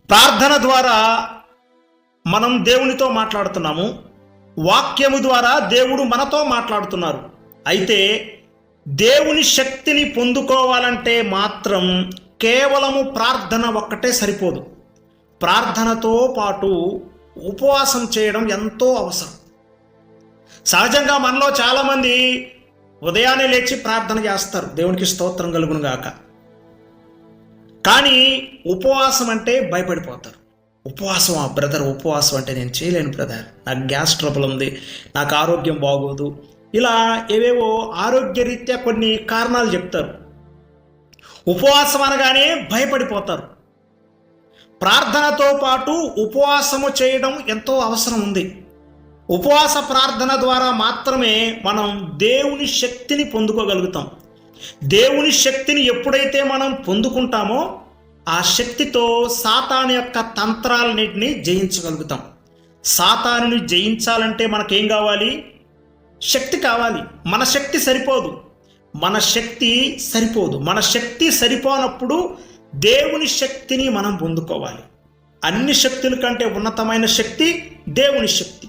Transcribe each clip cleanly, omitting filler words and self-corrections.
ప్రార్థన ద్వారా మనం దేవునితో మాట్లాడుతున్నాము. వాక్యము ద్వారా దేవుడు మనతో మాట్లాడుతున్నారు. అయితే దేవుని శక్తిని పొందుకోవాలంటే మాత్రం కేవలము ప్రార్థన ఒక్కటే సరిపోదు. ప్రార్థనతో పాటు ఉపవాసం చేయడం ఎంతో అవసరం. సహజంగా మనలో చాలామంది ఉదయాన్నే లేచి ప్రార్థన చేస్తారు, దేవునికి స్తోత్రం కలుగును గాక. కానీ ఉపవాసం అంటే భయపడిపోతారు. ఉపవాసం బ్రదర్, ఉపవాసం అంటే నేను చేయలేను బ్రదర్, నాకు గ్యాస్ ట్రబుల్ ఉంది, నాకు ఆరోగ్యం బాగోదు, ఇలా ఏవేవో ఆరోగ్యరీత్యా కొన్ని కారణాలు చెప్తారు. ఉపవాసం అనగానే భయపడిపోతారు. ప్రార్థనతో పాటు ఉపవాసము చేయడం ఎంతో అవసరం ఉంది. ఉపవాస ప్రార్థన ద్వారా మాత్రమే మనం దేవుని శక్తిని పొందుకోగలుగుతాం. దేవుని శక్తిని ఎప్పుడైతే మనం పొందుకుంటామో ఆ శక్తితో సాతాను యొక్క తంత్రాలన్నింటినీ జయించగలుగుతాం. సాతానుని జయించాలంటే మనకేం కావాలి? శక్తి కావాలి. మన శక్తి సరిపోదు. మన శక్తి సరిపోనప్పుడు దేవుని శక్తిని మనం పొందుకోవాలి. అన్ని శక్తుల కంటే ఉన్నతమైన శక్తి దేవుని శక్తి.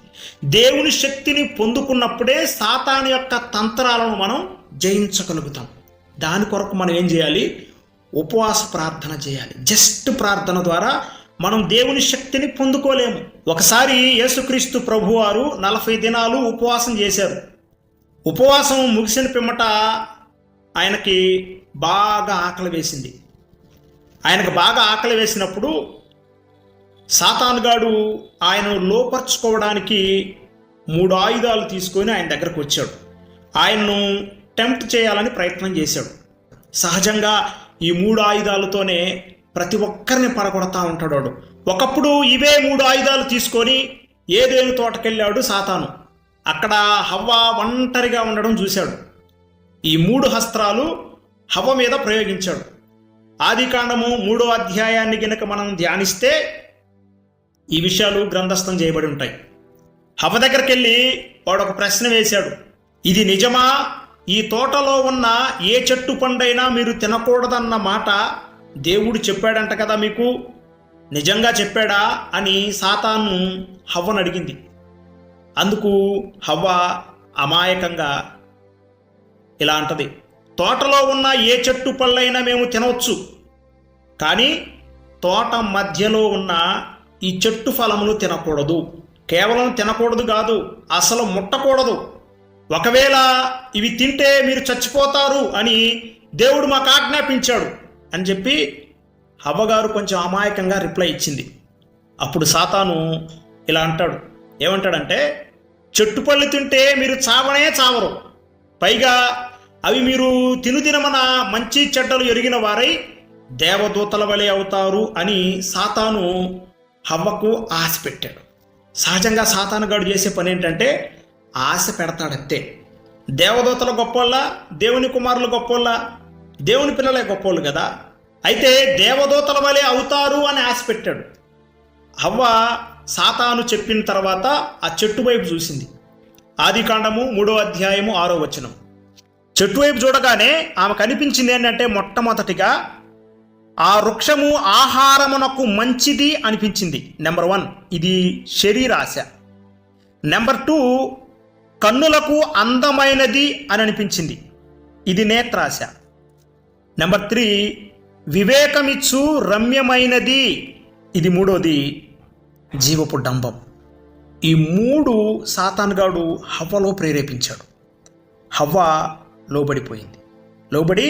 దేవుని శక్తిని పొందుకున్నప్పుడే సాతాను యొక్క తంత్రాలను మనం జయించగలుగుతాం. దాని కొరకు మనం ఏం చేయాలి? ఉపవాస ప్రార్థన చేయాలి. జస్ట్ ప్రార్థన ద్వారా మనం దేవుని శక్తిని పొందుకోలేము. ఒకసారి యేసుక్రీస్తు ప్రభువారు 40 దినాలు ఉపవాసం చేశారు. ఉపవాసం ముగిసిన పిమ్మట ఆయనకి బాగా ఆకలి వేసింది. ఆయనకు బాగా ఆకలి వేసినప్పుడు సాతానుగాడు ఆయన లోపర్చుకోవడానికి 3 ఆయుధాలు తీసుకొని ఆయన దగ్గరకు వచ్చాడు. ఆయన్ను టెంప్ట్ చేయాలని ప్రయత్నం చేశాడు. సహజంగా ఈ 3 ఆయుధాలతోనే ప్రతి ఒక్కరిని పడగొడతా ఉంటాడు వాడు. ఒకప్పుడు ఇవే 3 ఆయుధాలు తీసుకొని ఏదేను తోటకెళ్ళాడు సాతాను. అక్కడ హవ్వ ఒంటరిగా ఉండడం చూశాడు. ఈ 3 అస్త్రాలు హవ్వ మీద ప్రయోగించాడు. ఆదికాండము 3వ అధ్యాయాన్ని గనక మనం ధ్యానిస్తే ఈ విషయాలు గ్రంథస్థం చేయబడి ఉంటాయి. హవ్వ దగ్గరికి వెళ్ళి వాడు ఒక ప్రశ్న వేశాడు. ఇది నిజమా? ఈ తోటలో ఉన్న ఏ చెట్టు పండైనా మీరు తినకూడదన్న మాట దేవుడు చెప్పాడంట కదా, మీకు నిజంగా చెప్పాడా అని సాతాను హవ్వను అడిగింది. అందుకు హవ్వ అమాయకంగా ఇలా అంటది, తోటలో ఉన్న ఏ చెట్టు పళ్ళైనా మేము తినవచ్చు, కానీ తోట మధ్యలో ఉన్న ఈ చెట్టు ఫలములు తినకూడదు. కేవలం తినకూడదు కాదు, అసలు ముట్టకూడదు. ఒకవేళ ఇవి తింటే మీరు చచ్చిపోతారు అని దేవుడు మాకు ఆజ్ఞాపించాడు అని చెప్పి హవ్వగారు కొంచెం అమాయకంగా రిప్లై ఇచ్చింది. అప్పుడు సాతాను ఇలా అంటాడు, ఏమంటాడంటే, చెట్టు పళ్ళు తింటే మీరు చావనే చావరు, పైగా అవి మీరు తినుదినమన మంచి చెడ్డలు ఎరిగిన వారై దేవదూతల వలె అవుతారు అని సాతాను హవ్వకు ఆశ పెట్టాడు. సహజంగా సాతానుగాడు చేసే పని ఏంటంటే ఆశ పెడతాడంతే. దేవదూతలు గొప్పోళ్ళ, దేవుని కుమారులు గొప్పోళ్ళ, దేవుని పిల్లలే గొప్పోళ్ళు కదా. అయితే దేవదూతల వలె అవుతారు అని ఆశ పెట్టాడు. హవ్వ సాతాను చెప్పిన తర్వాత ఆ చెట్టు వైపు చూసింది. ఆదికాండము 3వ అధ్యాయము 6వ వచనం. చెట్టు వైపు చూడగానే ఆమె కనిపించింది ఏంటంటే, మొట్టమొదటిగా ఆ వృక్షము ఆహారమునకు మంచిది అనిపించింది. నెంబర్ 1 ఇది శరీరాశ. నెంబర్ 2 కన్నులకు అందమైనది అని అనిపించింది, ఇది నేత్రాశ. నెంబర్ 3 వివేకమిచ్చు రమ్యమైనది, ఇది 3వది జీవపు డంబం. ఈ 3 సాతానుగాడు హవ్వలో ప్రేరేపించాడు. హవ్వ లోబడిపోయింది. లోబడి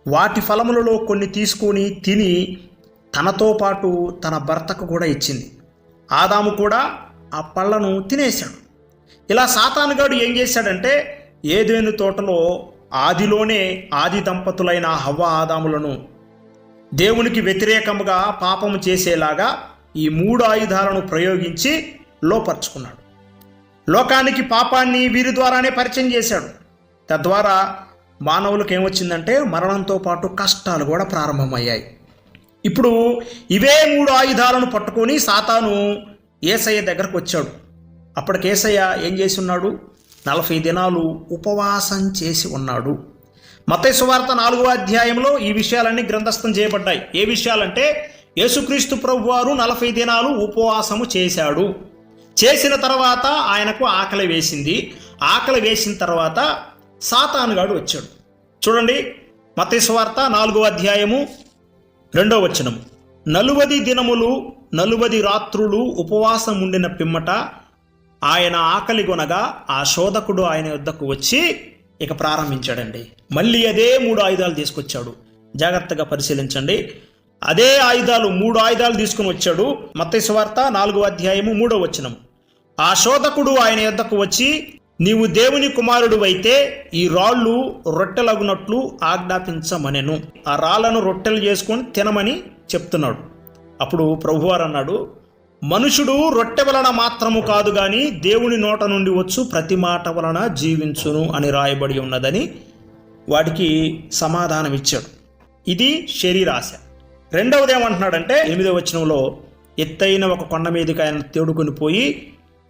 వాటి ఫలములలో కొన్ని తీసుకొని తిని తనతో పాటు తన భర్తకు కూడా ఇచ్చింది. ఆదాము కూడా ఆ పళ్ళను తినేశాడు. ఇలా సాతానుగాడు ఏం చేశాడంటే, ఏదెను తోటలో ఆదిలోనే ఆది దంపతులైన హవ్వ ఆదాములను దేవునికి వ్యతిరేకముగా పాపము చేసేలాగా ఈ 3 ఆయుధాలను ప్రయోగించి లోపరుచుకున్నాడు. లోకానికి పాపాన్ని వీరి ద్వారానే పరిచయం చేశాడు. తద్వారా మానవులకు ఏమొచ్చిందంటే, మరణంతో పాటు కష్టాలు కూడా ప్రారంభమయ్యాయి. ఇప్పుడు ఇవే 3 ఆయుధాలను పట్టుకొని సాతాను యేసయ్య దగ్గరకు వచ్చాడు. అప్పటికి యేసయ్య ఏం చేసి ఉన్నాడు? 40 దినాలు ఉపవాసం చేసి ఉన్నాడు. మత్తయి సువార్త 4వ అధ్యాయంలో ఈ విషయాలన్నీ గ్రంథస్థం చేయబడ్డాయి. ఏ విషయాలంటే, యేసుక్రీస్తు ప్రభువారు 40 దినాలు ఉపవాసము చేశాడు. చేసిన తర్వాత ఆయనకు ఆకలి వేసింది. ఆకలి వేసిన తర్వాత సాతానుగాడు వచ్చాడు. చూడండి, మత్తయి సువార్త 4వ అధ్యాయము 2వ వచనం. 40 దినములు 40 రాత్రులు ఉపవాసం ఉండిన పిమ్మట ఆయన ఆకలి కొనగా ఆ శోధకుడు ఆయన యొద్దకు వచ్చి ఇక ప్రారంభించాడండి. మళ్ళీ అదే 3 ఆయుధాలు తీసుకొచ్చాడు. జాగ్రత్తగా పరిశీలించండి. అదే ఆయుధాలు 3 ఆయుధాలు తీసుకుని వచ్చాడు. మత్తయి సువార్త 4వ అధ్యాయము 3వ వచనం. ఆ శోధకుడు ఆయన యొద్దకు వచ్చి, నీవు దేవుని కుమారుడు అయితే ఈ రాళ్ళు రొట్టెలగునట్లు ఆజ్ఞాపించమనెను. ఆ రాళ్లను రొట్టెలు చేసుకొని తినమని చెప్తున్నాడు. అప్పుడు ప్రభువారు అన్నాడు, మనుషుడు రొట్టె వలన మాత్రము కాదు గాని దేవుని నోట నుండి వచ్చు ప్రతి మాట వలన జీవించును అని రాయబడి ఉన్నదని వాడికి సమాధానం ఇచ్చాడు. ఇది శరీరాశ. రెండవది ఏమంటున్నాడంటే 8వ వచనంలో, ఎత్తైన ఒక కొండ మీదకి ఆయన తేడుకొని పోయి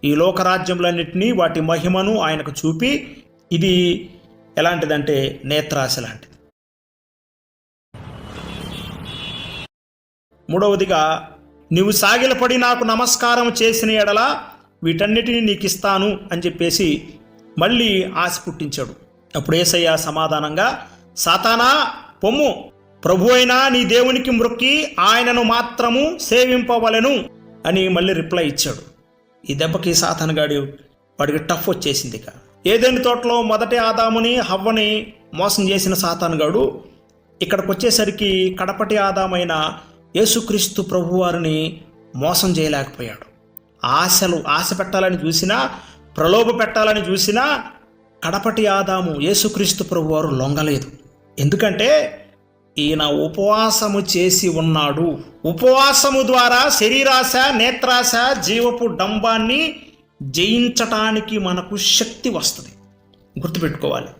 ఈ లోకరాజ్యములన్నింటినీ వాటి మహిమను ఆయనకు చూపి, ఇది ఎలాంటిదంటే నేత్రాశ లాంటిది. మూడవదిగా, నీవు సాగిలపడి నాకు నమస్కారం చేసిన ఎడల వీటన్నిటిని నీకు ఇస్తాను అని చెప్పేసి మళ్ళీ ఆశ పుట్టించాడు. అప్పుడు యేసయ్య సమాధానంగా, సాతానా పొమ్ము, ప్రభు అయినా నీ దేవునికి మ్రొక్కి ఆయనను మాత్రము సేవింపవలెను అని మళ్ళీ రిప్లై ఇచ్చాడు. ఈ దెబ్బకి సాతానుగాడు వాడికి టఫ్ వచ్చేసింది. ఇక ఏదెను తోటలో మొదటి ఆదాముని హవ్వని మోసం చేసిన సాతానుగాడు ఇక్కడికి వచ్చేసరికి కడపటి ఆదామైన యేసుక్రీస్తు ప్రభువారిని మోసం చేయలేకపోయాడు. ఆశ పెట్టాలని చూసినా, ప్రలోభ పెట్టాలని చూసినా కడపటి ఆదాము యేసుక్రీస్తు ప్రభువారు లొంగలేదు. ఎందుకంటే ఈయన ఉపవాసము చేసి ఉన్నాడు. ఉపవాసము ద్వారా శరీరాశ, నేత్రాశ, జీవపు డంబాన్ని జయించటానికి మనకు శక్తి వస్తుంది. గుర్తుపెట్టుకోవాలి.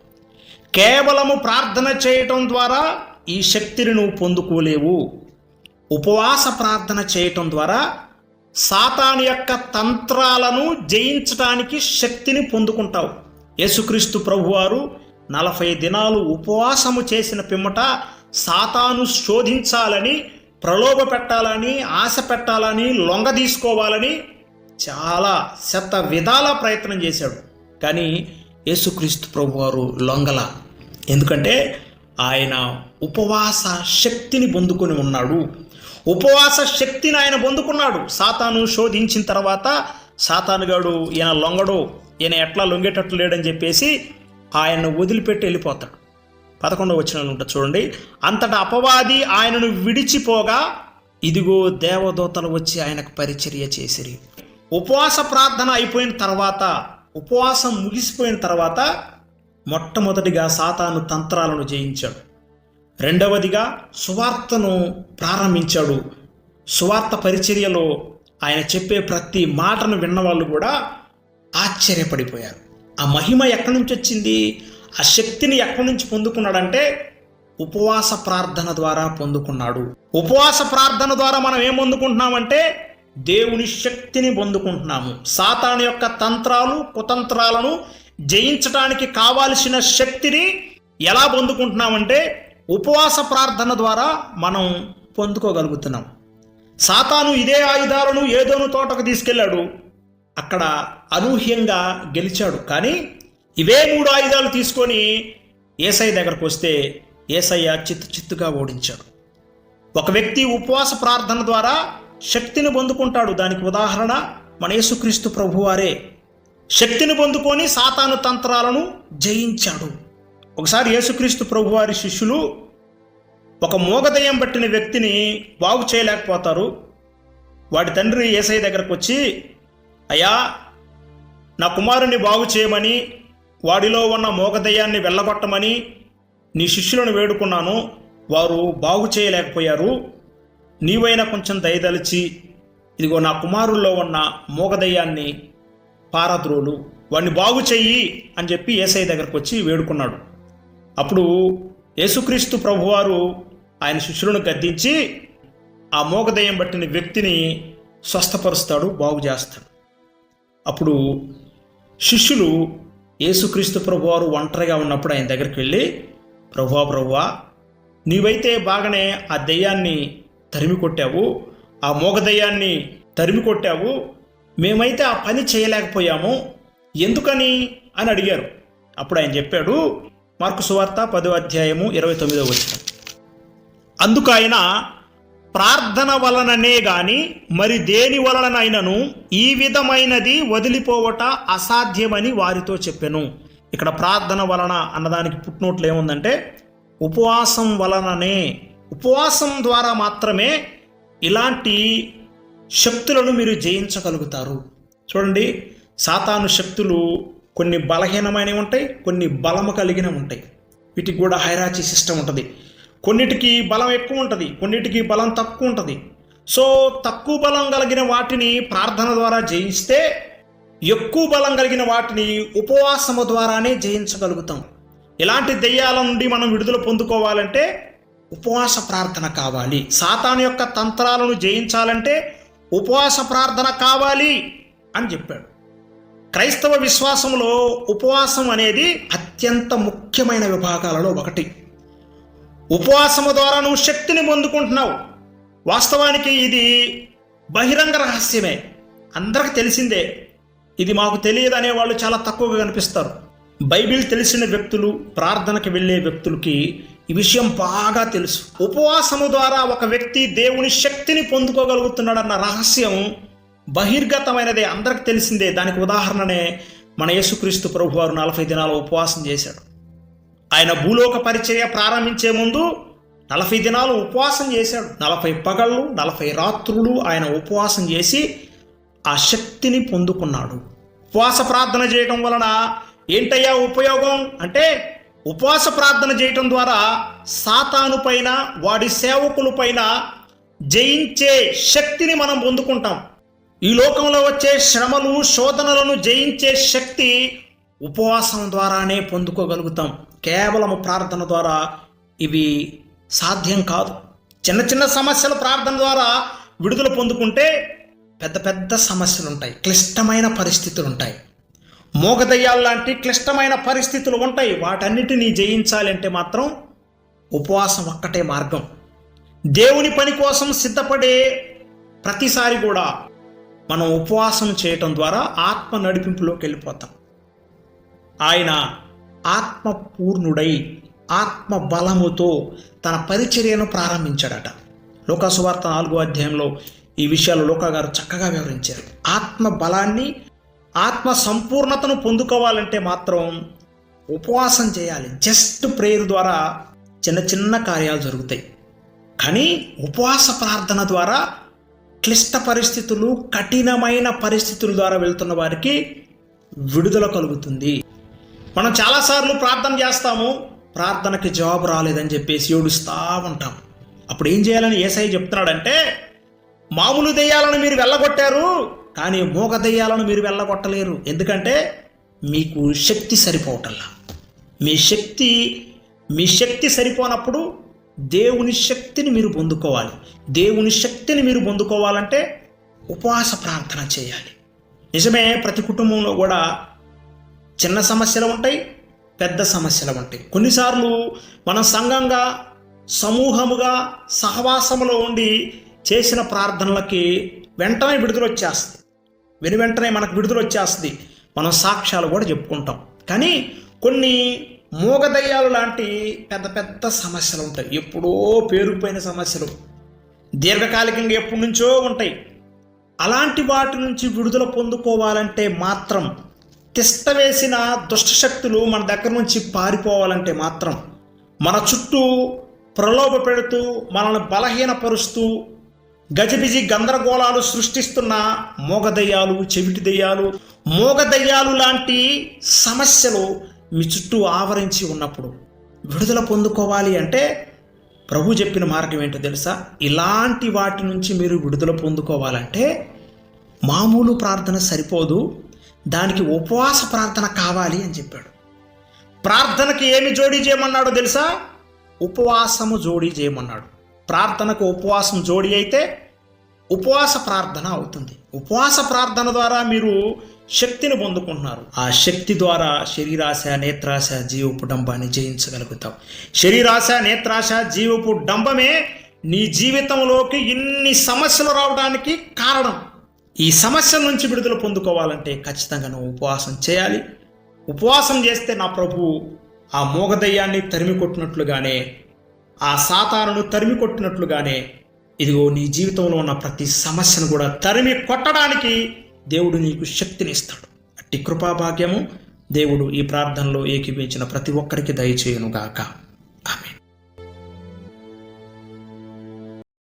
కేవలము ప్రార్థన చేయటం ద్వారా ఈ శక్తిని నువ్వు పొందుకోలేవు. ఉపవాస ప్రార్థన చేయటం ద్వారా సాతాను యొక్క తంత్రాలను జయించడానికి శక్తిని పొందుకుంటావు. యేసుక్రీస్తు ప్రభువారు 40 దినాలు ఉపవాసము చేసిన పిమ్మట సాతాను శోధించాలని, ప్రలోభ పెట్టాలని, ఆశ పెట్టాలని, లొంగ తీసుకోవాలని చాలా శత విధాల ప్రయత్నం చేశాడు. కానీ యేసుక్రీస్తు ప్రభువారు లొంగల. ఎందుకంటే ఆయన ఉపవాస శక్తిని పొందుకొని ఉన్నాడు. ఉపవాస శక్తిని ఆయన పొందుకున్నాడు. సాతాను శోధించిన తర్వాత సాతానుగాడు ఈయన లొంగడు, ఈయన ఎట్లా లొంగేటట్లు లేడని చెప్పేసి ఆయన్ను వదిలిపెట్టి వెళ్ళిపోతాడు. 11వ వచనంలో ఉంటుంది చూడండి. అంతటా అపవాది ఆయనను విడిచిపోగా ఇదిగో దేవదూతలు వచ్చి ఆయనకు పరిచర్య చేసిరి. ఉపవాస ప్రార్థన అయిపోయిన తర్వాత, ఉపవాసం ముగిసిపోయిన తర్వాత మొట్టమొదటిగా సాతాను తంత్రాలను జయించాడు. రెండవదిగా సువార్తను ప్రారంభించాడు. సువార్త పరిచర్యలో ఆయన చెప్పే ప్రతి మాటను విన్నవాళ్ళు కూడా ఆశ్చర్యపడిపోయారు. ఆ మహిమ ఎక్కడి నుంచి వచ్చింది, ఆ శక్తిని ఎక్కడి నుంచి పొందుకున్నాడంటే ఉపవాస ప్రార్థన ద్వారా పొందుకున్నాడు. ఉపవాస ప్రార్థన ద్వారా మనం ఏం పొందుకుంటున్నామంటే దేవుని శక్తిని పొందుకుంటున్నాము. సాతాను యొక్క తంత్రాలు, కుతంత్రాలను జయించడానికి కావాల్సిన శక్తిని ఎలా పొందుకుంటున్నామంటే ఉపవాస ప్రార్థన ద్వారా మనం పొందుకోగలుగుతున్నాం. సాతాను ఇదే ఆయుధాలను ఏదోను తోటకు తీసుకెళ్ళాడు. అక్కడ అనూహ్యంగా గెలిచాడు. కానీ ఇవే 3 ఆయుధాలు తీసుకొని యేసయ్య దగ్గరకు వస్తే యేసయ్య చిత్తుగా ఓడించాడు. ఒక వ్యక్తి ఉపవాస ప్రార్థన ద్వారా శక్తిని పొందుకుంటాడు. దానికి ఉదాహరణ మన యేసుక్రీస్తు ప్రభువారే. శక్తిని పొందుకొని సాతాను తంత్రాలను జయించాడు. ఒకసారి యేసుక్రీస్తు ప్రభువారి శిష్యులు ఒక మూగదయ్యం పట్టిన వ్యక్తిని బాగు చేయలేకపోతారు. వాడి తండ్రి యేసయ్య దగ్గరకు వచ్చి, అయ్యా, నా కుమారుని బాగు చేయమని, వాడిలో ఉన్న మూగదయ్యాన్ని వెళ్ళగొట్టమని నీ శిష్యులను వేడుకున్నాను, వారు బాగు చేయలేకపోయారు. నీవైనా కొంచెం దయదలిచి ఇదిగో నా కుమారుల్లో ఉన్న మూగదయ్యాన్ని పారద్రోలు, వాడిని బాగు చెయ్యి అని చెప్పి యేసయ్య దగ్గరకు వచ్చి వేడుకున్నాడు. అప్పుడు యేసుక్రీస్తు ప్రభువారు ఆయన శిష్యులను గద్దించి ఆ మూగదయ్యం పట్టిన వ్యక్తిని స్వస్థపరుస్తాడు, బాగు చేస్తాడు. అప్పుడు శిష్యులు యేసుక్రీస్తు ప్రభువారు ఒంటరిగా ఉన్నప్పుడు ఆయన దగ్గరికి వెళ్ళి, ప్రభువా నీవైతే బాగానే ఆ దెయ్యాన్ని తరిమి కొట్టావు, ఆ మూగదయ్యాన్ని తరిమి కొట్టావు, మేమైతే ఆ పని చేయలేకపోయాము, ఎందుకని అని అడిగారు. అప్పుడు ఆయన చెప్పాడు, మార్కు సువార్త 10:29. అందుకు ఆయన, ప్రార్థన వలననే గాని మరి దేని వలనైనను ఈ విధమైనది వదిలిపోవట అసాధ్యమని వారితో చెప్పెను. ఇక్కడ ప్రార్థన వలన అన్నదానికి పుట్నోట్లు ఏముందంటే ఉపవాసం వలననే, ఉపవాసం ద్వారా మాత్రమే ఇలాంటి శక్తులను మీరు జయించగలుగుతారు. చూడండి, సాతాను శక్తులు కొన్ని బలహీనమైనవి ఉంటాయి, కొన్ని బలము కలిగినవి ఉంటాయి. వీటికి కూడా హైరార్కీ సిస్టమ్ ఉంటుంది. కొన్నిటికి బలం ఎక్కువ ఉంటుంది, కొన్నిటికి బలం తక్కువ ఉంటుంది. సో తక్కువ బలం కలిగిన వాటిని ప్రార్థన ద్వారా జయిస్తే ఎక్కువ బలం కలిగిన వాటిని ఉపవాసము ద్వారానే జయించగలుగుతాం. ఇలాంటి దెయ్యాల నుండి మనం విడుదల పొందుకోవాలంటే ఉపవాస ప్రార్థన కావాలి. సాతాను యొక్క తంత్రాలను జయించాలంటే ఉపవాస ప్రార్థన కావాలి అని చెప్పాడు. క్రైస్తవ విశ్వాసంలో ఉపవాసం అనేది అత్యంత ముఖ్యమైన విభాగాలలో ఒకటి. ఉపవాసము ద్వారా నువ్వు శక్తిని పొందుకుంటున్నావు. వాస్తవానికి ఇది బహిరంగ రహస్యమే, అందరికి తెలిసిందే. ఇది మాకు తెలియదు అనేవాళ్ళు చాలా తక్కువగా కనిపిస్తారు. బైబిల్ తెలిసిన వ్యక్తులు, ప్రార్థనకి వెళ్ళే వ్యక్తులకి ఈ విషయం బాగా తెలుసు. ఉపవాసము ద్వారా ఒక వ్యక్తి దేవుని శక్తిని పొందుకోగలుగుతున్నాడన్న రహస్యం బహిర్గతమైనదే, అందరికి తెలిసిందే. దానికి ఉదాహరణనే మన యేసుక్రీస్తు ప్రభువారు 40 దినాలు ఉపవాసం చేశాడు. ఆయన భూలోక పరిచర్య ప్రారంభించే ముందు 40 దినాలు ఉపవాసం చేశాడు. 40 పగళ్ళు 40 రాత్రులు ఆయన ఉపవాసం చేసి ఆ శక్తిని పొందుకున్నాడు. ఉపవాస ప్రార్థన చేయడం వలన ఏంటయ్యా ఉపయోగం అంటే, ఉపవాస ప్రార్థన చేయటం ద్వారా సాతాను పైన, వాడి సేవకుల పైన జయించే శక్తిని మనం పొందుకుంటాం. ఈ లోకంలో వచ్చే శ్రమలు, శోధనలను జయించే శక్తి ఉపవాసం ద్వారానే పొందుకోగలుగుతాం. కేవలం ప్రార్థన ద్వారా ఇవి సాధ్యం కాదు. చిన్న చిన్న సమస్యలు ప్రార్థన ద్వారా విడుదల పొందుకుంటే పెద్ద పెద్ద సమస్యలు ఉంటాయి, క్లిష్టమైన పరిస్థితులు ఉంటాయి. మోగదయ్యాలు లాంటి క్లిష్టమైన పరిస్థితులు ఉంటాయి. వాటన్నిటినీ జయించాలంటే మాత్రం ఉపవాసం ఒక్కటే మార్గం. దేవుని పని కోసం సిద్ధపడే ప్రతిసారి కూడా మనం ఉపవాసం చేయటం ద్వారా ఆత్మ నడిపింపులోకి వెళ్ళిపోతాం. ఆయన ఆత్మ పూర్ణుడై ఆత్మ బలముతో తన పరిచర్యను ప్రారంభించాడట. లూకా సువార్త 4వ అధ్యాయంలో ఈ విషయాలు లూకా గారు చక్కగా వివరించారు. ఆత్మ బలాన్ని, ఆత్మ సంపూర్ణతను పొందుకోవాలంటే మాత్రం ఉపవాసం చేయాలి. జస్ట్ ప్రేయర్ ద్వారా చిన్న చిన్న కార్యాలు జరుగుతాయి. కానీ ఉపవాస ప్రార్థన ద్వారా క్లిష్ట పరిస్థితులు, కఠినమైన పరిస్థితుల ద్వారా వెళ్తున్న వారికి విడుదల కలుగుతుంది. మనం చాలాసార్లు ప్రార్థన చేస్తాము, ప్రార్థనకి జవాబు రాలేదని చెప్పేసి ఏడుస్తూ ఉంటాం. అప్పుడు ఏం చేయాలని యేసయ్య చెప్తున్నాడంటే, మామూలు దెయ్యాలను మీరు వెళ్ళగొట్టారు, కానీ మోగ దెయ్యాలను మీరు వెళ్ళగొట్టలేరు. ఎందుకంటే మీకు శక్తి సరిపోవటల్లా. మీ శక్తి సరిపోనప్పుడు దేవుని శక్తిని మీరు పొందుకోవాలి. దేవుని శక్తిని మీరు పొందుకోవాలంటే ఉపవాస ప్రార్థన చేయాలి. నిజమే, ప్రతి కుటుంబంలో కూడా చిన్న సమస్యలు ఉంటాయి, పెద్ద సమస్యలు ఉంటాయి. కొన్నిసార్లు మనం సంఘంగా, సమూహముగా, సహవాసములో ఉండి చేసిన ప్రార్థనలకి వెంటనే విడుదల వచ్చేస్తుంది. వెంటనే మనకు విడుదల వచ్చేస్తుంది. మనం సాక్ష్యాలు కూడా చెప్పుకుంటాం. కానీ కొన్ని మోగదయ్యాలు లాంటి పెద్ద పెద్ద సమస్యలు ఉంటాయి. ఎప్పుడో పేరుకుపోయిన సమస్యలు, దీర్ఘకాలికంగా ఎప్పటి నుంచో ఉంటాయి. అలాంటి వాటి నుంచి విడుదల పొందుకోవాలంటే మాత్రం, తిష్ట వేసిన దుష్టశక్తులు మన దగ్గర నుంచి పారిపోవాలంటే మాత్రం, మన చుట్టూ ప్రలోభ పెడుతూ మనల్ని బలహీనపరుస్తూ గజిబిజి గందరగోళాలు సృష్టిస్తున్న మోగదయ్యాలు, చెవిటి దయ్యాలు, మోగదయ్యాలు లాంటి సమస్యలు మీ చుట్టూ ఆవరించి ఉన్నప్పుడు విడుదల పొందుకోవాలి అంటే ప్రభు చెప్పిన మార్గం ఏంటో తెలుసా? ఇలాంటి వాటి నుంచి మీరు విడుదల పొందుకోవాలంటే మామూలు ప్రార్థన సరిపోదు, దానికి ఉపవాస ప్రార్థన కావాలి అని చెప్పాడు. ప్రార్థనకి ఏమి జోడీ చేయమన్నాడో తెలుసా? ఉపవాసము జోడీ చేయమన్నాడు. ప్రార్థనకు ఉపవాసం జోడీ అయితే ఉపవాస ప్రార్థన అవుతుంది. ఉపవాస ప్రార్థన ద్వారా మీరు శక్తిని పొందుకుంటున్నారు. ఆ శక్తి ద్వారా శరీరాశ, నేత్రాశ, జీవపు డంబాన్ని జయించగలుగుతాం. శరీరాశ, నేత్రాశ, జీవపు డంబమే నీ జీవితంలోకి ఇన్ని సమస్యలు రావడానికి కారణం. ఈ సమస్యల నుంచి విడుదల పొందుకోవాలంటే ఖచ్చితంగా నువ్వు ఉపవాసం చేయాలి. ఉపవాసం చేస్తే నా ప్రభువు ఆ మోగదయ్యాన్ని తరిమి కొట్టినట్లుగానే, ఆ సాతానును తరిమి కొట్టినట్లుగానే, ఇదిగో నీ జీవితంలో ఉన్న ప్రతి సమస్యను కూడా తరిమి కొట్టడానికి దేవుడు నీకు శక్తినిస్తాడు. అట్టి కృపాభాగ్యము దేవుడు ఈ ప్రార్థనలో ఏకీభవించిన ప్రతి ఒక్కరికి దయచేయునుగాక.